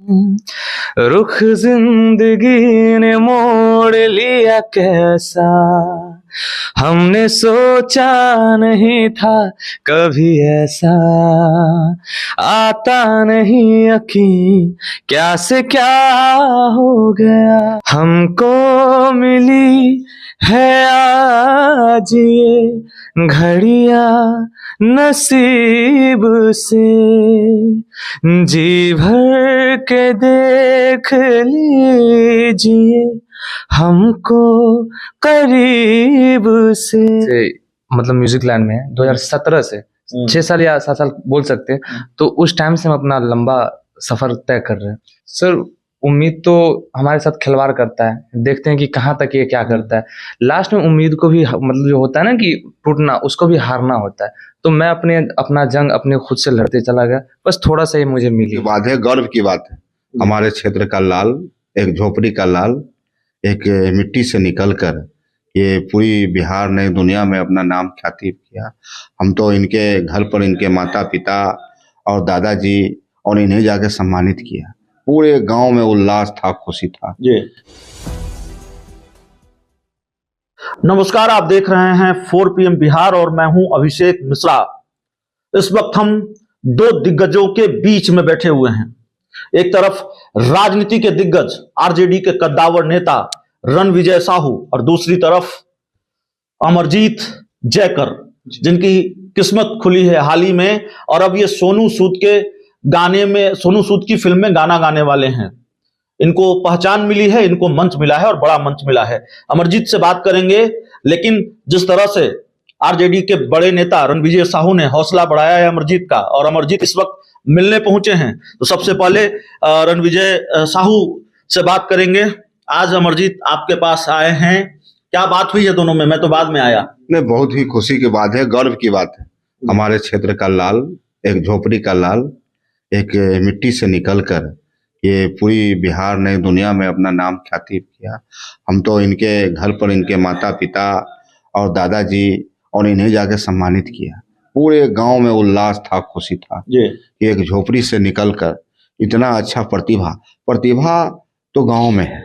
रुख जिंदगी ने मोड़ लिया कैसा, हमने सोचा नहीं था कभी ऐसा, आता नहीं यकीन क्या से क्या हो गया। हमको मिली है आज ये घड़ियां नसीब से, जी भर के देख लीजिए हमको करीब से। मतलब म्यूजिक लाइन में 2017 से 6 साल या 7 साल बोल सकते हैं, तो उस टाइम से हम अपना लंबा सफर तय कर रहे हैं। सर उम्मीद तो हमारे साथ खिलवाड़ करता है, देखते हैं कि कहाँ तक ये क्या करता है। लास्ट में उम्मीद को भी मतलब जो होता है ना कि टूटना, उसको भी हारना होता है। तो मैं अपना जंग अपने खुद से लड़ते चला गया, बस थोड़ा सा ही मुझे मिली। बात है, गर्व की बात है। हमारे क्षेत्र का लाल, एक झोपड़ी का लाल, एक मिट्टी से निकलकर ये पूरी बिहार ने दुनिया में अपना नाम ख्याति किया। हम तो इनके घर पर इनके माता पिता और दादाजी और इन्हें जाके सम्मानित किया। पूरे गांव में उल्लास था, खुशी था। जी नमस्कार, आप देख रहे हैं 4 PM बिहार और मैं हूं अभिषेक मिश्रा। इस वक्त हम दो दिग्गजों के बीच में बैठे हुए हैं। एक तरफ राजनीति के दिग्गज आरजेडी के कद्दावर नेता रणविजय साहू और दूसरी तरफ अमरजीत जयकर, जिनकी किस्मत खुली है हाल ही में और अब ये सोनू सूद के गाने में, सोनू सूद की फिल्म में गाना गाने वाले हैं। इनको पहचान मिली है, इनको मंच मिला है और बड़ा मंच मिला है। अमरजीत से बात करेंगे, लेकिन जिस तरह से आरजेडी के बड़े नेता रणविजय साहू ने हौसला बढ़ाया है अमरजीत का, और अमरजीत इस वक्त मिलने पहुंचे हैं, तो सबसे पहले रणविजय साहू से बात करेंगे। आज अमरजीत आपके पास आए हैं, क्या बात हुई है दोनों में? मैं तो बाद में आया। नहीं, बहुत ही खुशी की बात है, गर्व की बात है। हमारे क्षेत्र का लाल, एक झोपड़ी का लाल, एक मिट्टी से निकलकर ये पूरी बिहार ने दुनिया में अपना नाम ख्याति किया। हम तो इनके घर पर इनके माता पिता और दादाजी और इन्हें जाके सम्मानित किया। पूरे गांव में उल्लास था, खुशी था। एक झोपड़ी से निकलकर इतना अच्छा प्रतिभा तो गांव में है,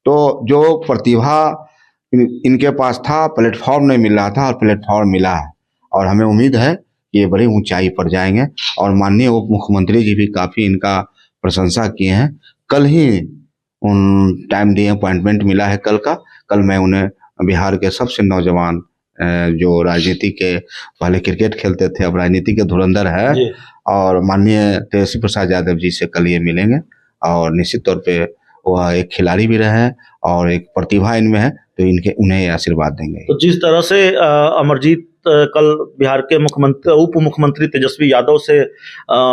तो जो प्रतिभा इनके पास था, प्लेटफॉर्म नहीं मिल रहा था और प्लेटफॉर्म मिला है। और हमें उम्मीद है कि ये बड़ी ऊंचाई पर जाएंगे। और माननीय उप मुख्यमंत्री जी भी काफ़ी इनका प्रशंसा किए हैं। कल ही उन टाइम दिए, अपॉइंटमेंट मिला है कल का। कल मैं उन्हें बिहार के सबसे नौजवान जो राजनीति के, पहले क्रिकेट खेलते थे अब राजनीति के धुरंधर है, और माननीय तेजस्वी प्रसाद यादव जी से कल ये मिलेंगे। और निश्चित तौर पे वह एक खिलाड़ी भी रहे हैं और एक प्रतिभा इनमें है, तो उन्हें आशीर्वाद देंगे। तो जिस तरह से अमरजीत कल बिहार के उप मुख्यमंत्री तेजस्वी यादव से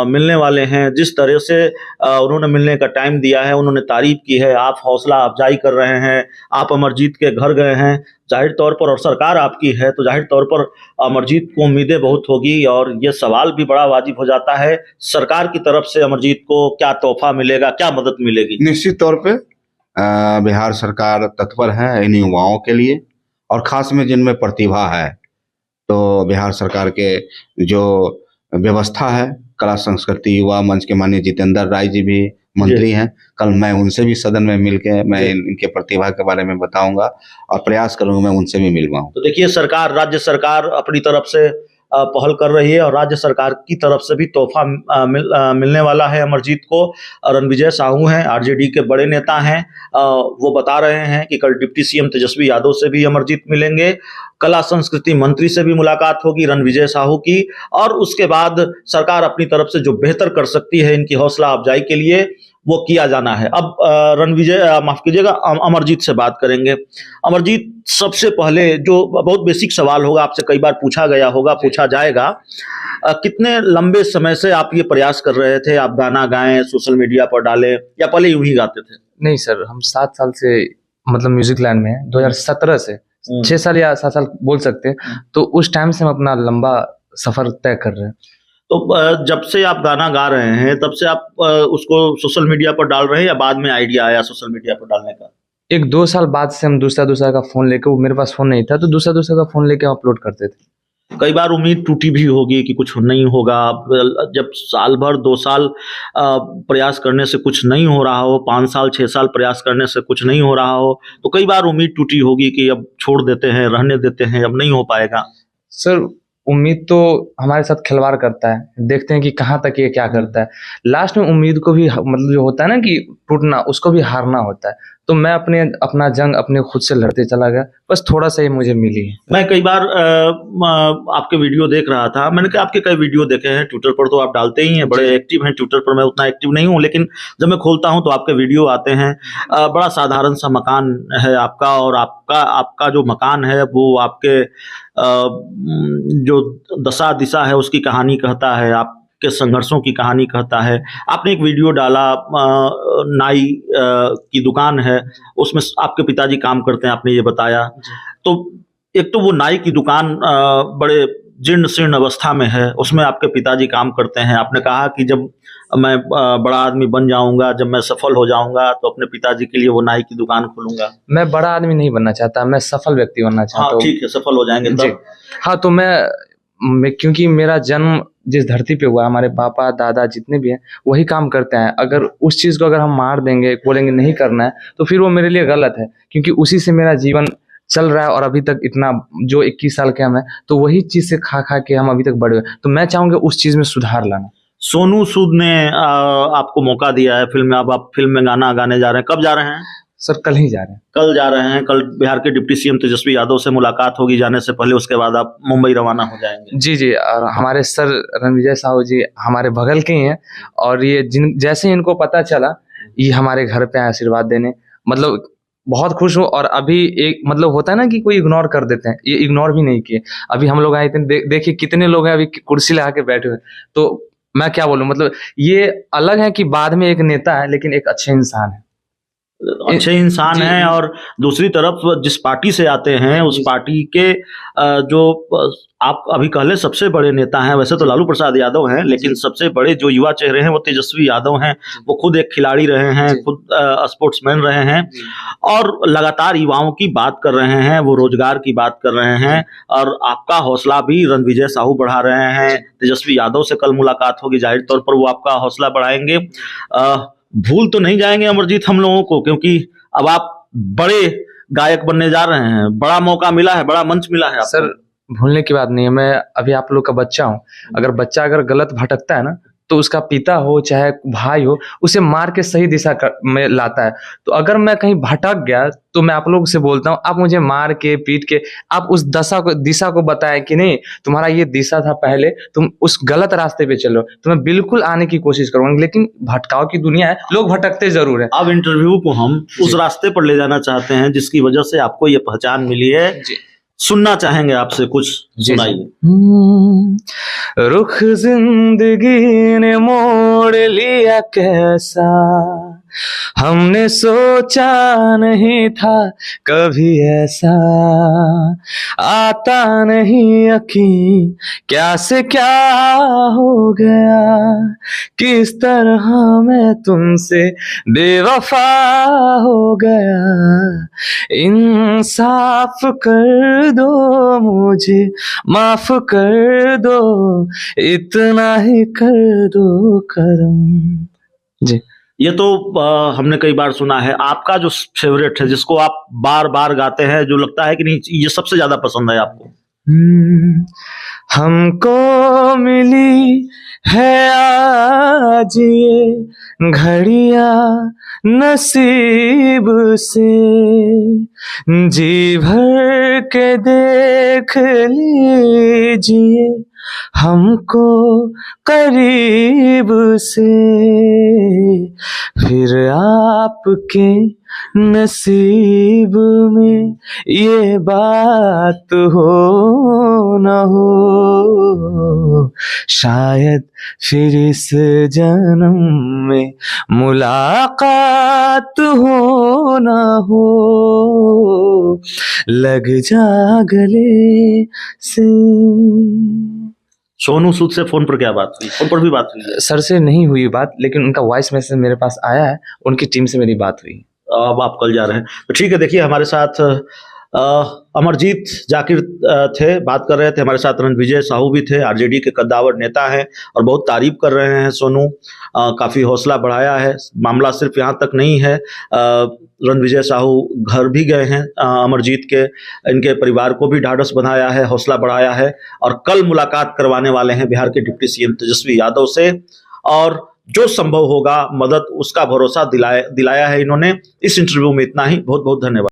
मिलने वाले हैं, जिस तरह से उन्होंने मिलने का टाइम दिया है, उन्होंने तारीफ की है, आप हौसला अफजाई कर रहे हैं, आप अमरजीत के घर गए हैं, जाहिर तौर पर, और सरकार आपकी है तो जाहिर तौर पर अमरजीत को उम्मीदें बहुत होगी। और ये सवाल भी बड़ा वाजिब हो जाता है, सरकार की तरफ से अमरजीत को क्या तोहफा मिलेगा, क्या मदद मिलेगी? निश्चित तौर पर बिहार सरकार तत्पर है इन युवाओं के लिए, और खास में जिनमें प्रतिभा है। तो बिहार सरकार के जो व्यवस्था है, कला संस्कृति युवा मंच के माननीय जितेंद्र राय जी भी मंत्री हैं। कल मैं उनसे भी सदन में मिलकर मैं इनके प्रतिभा के बारे में बताऊंगा और प्रयास करूंगा मैं उनसे भी मिलवाऊं। तो देखिए, सरकार, राज्य सरकार अपनी तरफ से पहल कर रही है और राज्य सरकार की तरफ से भी तोहफा मिलने वाला है अमरजीत को। रणविजय साहू हैं, आरजेडी के बड़े नेता हैं, वो बता रहे हैं कि कल डिप्टी सीएम तेजस्वी यादव से भी अमरजीत मिलेंगे, कला संस्कृति मंत्री से भी मुलाकात होगी रणविजय साहू की, और उसके बाद सरकार अपनी तरफ से जो बेहतर कर सकती है इनकी हौसला अफजाई के लिए वो किया जाना है। अब माफ कीजिएगा, अमरजीत से बात करेंगे। अमरजीत, सबसे पहले जो बहुत बेसिक सवाल होगा, आपसे कई बार पूछा गया होगा, पूछा जाएगा, कितने लंबे समय से आप ये प्रयास कर रहे थे, आप गाना गाएं, सोशल मीडिया पर डालें, या पहले यूं ही गाते थे? नहीं सर, हम 7 साल से मतलब म्यूजिक लाइन में 2017 से 6 साल या 7 साल बोल सकते हैं, तो उस टाइम से हम अपना लंबा सफर तय कर रहे हैं। तो जब से आप गाना गा रहे हैं तब से आप उसको सोशल मीडिया पर डाल रहे हैं, या बाद में आइडिया आया सोशल मीडिया पर डालने का? 1-2 साल बाद से हम दूसरा का फोन लेके, वो मेरे पास फोन नहीं था तो दूसरा का फोन लेके अपलोड करते थे। कई बार उम्मीद टूटी भी होगी कि कुछ नहीं होगा। जब साल भर 2 साल प्रयास करने से कुछ नहीं हो रहा हो, 5 साल 6 साल प्रयास करने से कुछ नहीं हो रहा हो, तो कई बार उम्मीद टूटी होगी कि अब छोड़ देते हैं, रहने देते हैं, अब नहीं हो पाएगा। सर उम्मीद तो हमारे साथ खिलवाड़ करता है, देखते हैं कि कहाँ तक ये क्या करता है। लास्ट में उम्मीद को भी मतलब जो होता है ना कि टूटना, उसको भी हारना होता है। तो मैं अपना जंग अपने खुद से लड़ते चला गया, बस थोड़ा सा ही मुझे मिली है। मैं कई बार आपके वीडियो देख रहा था, मैंने कहा आपके कई वीडियो देखे हैं, ट्विटर पर तो आप डालते ही हैं, बड़े एक्टिव हैं। ट्विटर पर मैं उतना एक्टिव नहीं हूं, लेकिन जब मैं खोलता हूं तो आपके वीडियो आते हैं। बड़ा साधारण सा मकान है आपका, और आपका जो मकान है वो आपके जो दशा दिशा है उसकी कहानी कहता है, आपके संघर्षों की कहानी कहता है। आपने एक वीडियो डाला, नाई की दुकान है, उसमें आपके पिताजी काम करते हैं, आपने ये बताया। तो एक तो वो नाई की दुकान बड़े जीर्ण शीर्ण अवस्था में है, उसमें आपके पिताजी काम करते हैं। आपने कहा कि जब मैं बड़ा आदमी बन जाऊंगा, जब मैं सफल हो जाऊंगा, तो अपने पिताजी के लिए वो नाई की दुकान खोलूंगा। मैं बड़ा आदमी नहीं बनना चाहता, मैं सफल व्यक्ति बनना चाहता हूँ। ठीक है, सफल हो जाएंगे तब। हाँ, तो मैं क्योंकि मेरा जन्म जिस धरती पे हुआ, हमारे पापा दादा जितने भी हैं वही काम करते हैं। अगर उस चीज को अगर हम मार देंगे, बोलेंगे नहीं करना है, तो फिर वो मेरे लिए गलत है, क्योंकि उसी से मेरा जीवन चल रहा है। और अभी तक इतना जो 21 साल के हम हैं, तो वही चीज से खा के हम अभी तक बढ़े हुए। तो मैं चाहूंगा उस चीज में सुधार लाना। सोनू सूद ने आपको मौका दिया है फिल्म में, अब आप फिल्म में गाना गाने जा रहे हैं, कब जा रहे हैं? सर कल ही जा रहे हैं। कल जा रहे हैं। कल बिहार के डिप्टी सीएम तेजस्वी यादव से मुलाकात होगी जाने से पहले, उसके बाद आप मुंबई रवाना हो जाएंगे। जी, और हमारे सर रणविजय साहू जी हमारे बगल के ही हैं, और ये जैसे इनको पता चला, ये हमारे घर पे आए आशीर्वाद देने। मतलब बहुत खुश हूँ। और अभी एक मतलब होता है ना कि कोई इग्नोर कर देते हैं, ये इग्नोर भी नहीं किए। अभी हम लोग आए थे, देखिए कितने लोग हैं अभी कुर्सी लगा के बैठे हुए। तो मैं क्या बोलूं, मतलब ये अलग है कि बाद में एक नेता है, लेकिन एक अच्छे इंसान है, अच्छे इंसान हैं। और दूसरी तरफ जिस पार्टी से आते हैं, उस पार्टी के जो आप अभी कहले सबसे बड़े नेता हैं, वैसे तो लालू प्रसाद यादव हैं, लेकिन सबसे बड़े जो युवा चेहरे हैं वो तेजस्वी यादव हैं। वो खुद एक खिलाड़ी रहे हैं, खुद स्पोर्ट्समैन रहे हैं, और लगातार युवाओं की बात कर रहे हैं, वो रोजगार की बात कर रहे हैं। और आपका हौसला भी रणविजय साहू बढ़ा रहे हैं। तेजस्वी यादव से कल मुलाकात होगी, जाहिर तौर पर वो आपका हौसला बढ़ाएंगे। भूल तो नहीं जाएंगे अमरजीत हम लोगों को, क्योंकि अब आप बड़े गायक बनने जा रहे हैं, बड़ा मौका मिला है, बड़ा मंच मिला है आपको। सर भूलने की बात नहीं है, मैं अभी आप लोग का बच्चा हूँ। अगर बच्चा अगर गलत भटकता है ना, तो उसका पिता हो चाहे भाई हो, उसे मार के सही दिशा में लाता है। तो अगर मैं कहीं भटक गया, तो मैं आप लोग से बोलता हूँ, आप मुझे मार के पीट के आप उस दिशा को बताएं कि नहीं तुम्हारा ये दिशा था पहले, तुम उस गलत रास्ते पे चलो, तो मैं बिल्कुल आने की कोशिश करूंगा। लेकिन भटकाव की दुनिया है, लोग भटकते जरूर है। अब इंटरव्यू को हम उस रास्ते पर ले जाना चाहते हैं जिसकी वजह से आपको ये पहचान मिली है। सुनना चाहेंगे आपसे, कुछ सुनाइए। रुख जिंदगी ने मोड़ लिया कैसा, हमने सोचा नहीं था कभी ऐसा, आता नहीं यकीन क्या से क्या हो गया, किस तरह मैं तुमसे बेवफा हो गया, इंसाफ कर दो मुझे, माफ कर दो, इतना ही कर दो करम। जी, ये तो हमने कई बार सुना है। आपका जो फेवरेट है, जिसको आप बार बार गाते हैं, जो लगता है कि नहीं ये सबसे ज्यादा पसंद है आपको? हमको मिली है आज ये घड़ियां नसीब से, जी भर के देख लीजिए हमको करीब से, फिर आपके नसीब में ये बात हो न हो, शायद फिर इस जन्म में मुलाकात हो न हो, लग जा गले से। सोनू सूद से फोन पर क्या बात हुई? फोन पर भी बात हुई है? सर से नहीं हुई बात, लेकिन उनका वॉइस मैसेज मेरे पास आया है, उनकी टीम से मेरी बात हुई। अब आप कल जा रहे हैं, तो ठीक है। देखिए हमारे साथ अमरजीत जाकिर थे, बात कर रहे थे। हमारे साथ रणविजय साहू भी थे, आरजेडी के कद्दावर नेता हैं और बहुत तारीफ कर रहे हैं सोनू, काफ़ी हौसला बढ़ाया है। मामला सिर्फ यहाँ तक नहीं है, रणविजय साहू घर भी गए हैं अमरजीत के, इनके परिवार को भी ढाढ़स बनाया है, हौसला बढ़ाया है और कल मुलाकात करवाने वाले हैं बिहार के डिप्टी सीएम तेजस्वी यादव से और जो संभव होगा मदद उसका भरोसा दिलाया है इन्होंने। इस इंटरव्यू में इतना ही, बहुत बहुत धन्यवाद।